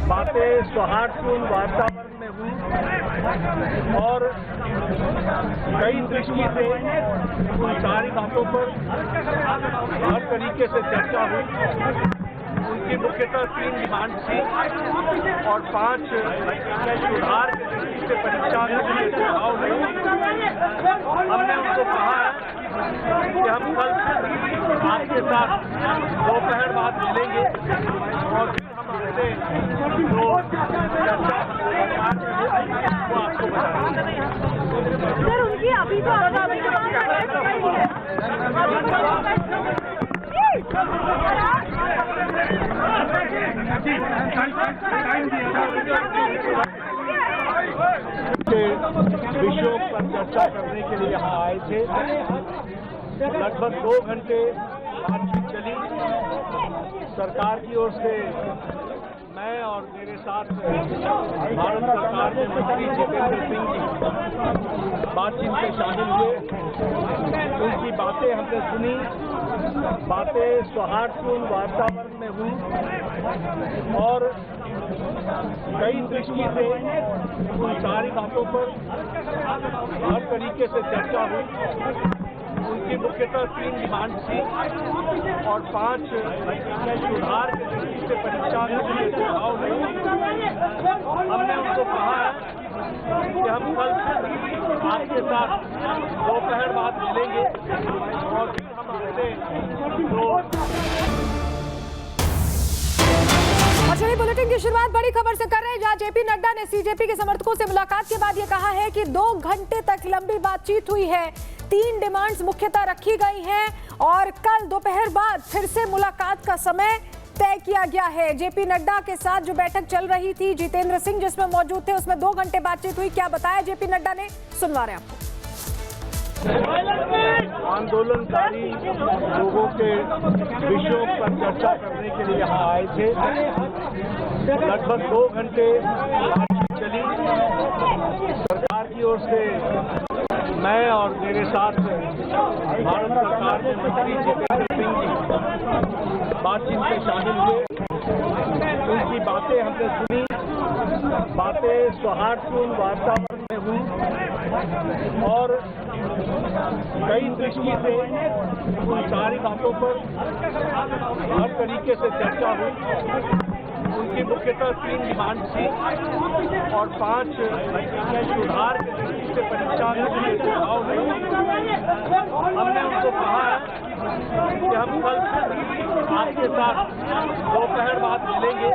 बातें सौहार्दपूर्ण वातावरण में हुई और कई दृष्टि से उन सारी बातों पर हर तरीके से चर्चा हुई। उनकी मुख्यतः 3 डिमांड थी और 5 सुधार की दृष्टि से परीक्षा के सुझाव हुए। हमने उनको कहा है कि हम कल आपके साथ दोपहर बाद मिलेंगे और फिर हम आपसे जो चर्चा वो आपको बताएंगे। सर, उनकी अभी तो विषयों पर चर्चा करने के लिए यहाँ आए थे। लगभग 2 घंटे बातचीत चली। सरकार की ओर से मैं और मेरे साथ भारत सरकार के मंत्री जितेंद्र सिंह जी बातचीत में शामिल हुए। उनकी बातें हमने सुनी। बातें सौहार्दपूर्ण वातावरण में हुई और कई दृष्टि से उन सारी बातों पर हर तरीके से चर्चा हुई। उनकी मुख्यतः 3 डिमांड थी और 5 सुधार की दृष्टि से परीक्षा के सुझाव हुए। हमने उनको कहा है कि हम कल आपके साथ दोपहर बाद मिलेंगे और फिर हम आपसे जो चलिए बुलेटिन की शुरुआत बड़ी खबर से कर रहे हैं, जहां जेपी नड्डा ने सीजेपी के समर्थकों से मुलाकात के बाद ये कहा है कि 2 घंटे तक लंबी बातचीत हुई है। 3 डिमांड्स मुख्यतः रखी गई हैं और कल दोपहर बाद फिर से मुलाकात का समय तय किया गया है। जेपी नड्डा के साथ जो बैठक चल रही थी, जितेंद्र सिंह जिसमें मौजूद थे, उसमें 2 घंटे बातचीत हुई। क्या बताया जेपी नड्डा ने, सुनवा रहे हैं आपको। आंदोलनकारी लोगों के विषयों पर चर्चा करने के लिए यहाँ आए थे। लगभग 2 घंटे बातचीत चली। सरकार की ओर से मैं और मेरे साथ भारत सरकार के मंत्री जितेंद्र सिंह जी बातचीत में शामिल हुए। उनकी बातें हमने सुनी। बातें सौहार्दपूर्ण वातावरण में हुई और कई दृष्टि से उन सारी बातों पर हर तरीके से चर्चा हुई। उनकी मुख्यतः 3 डिमांड थी और 5 सुधार की दृष्टि से परीक्षा के सुझाव हुए। हमने उनको कहा है कि हम कल आपके साथ दोपहर बाद मिलेंगे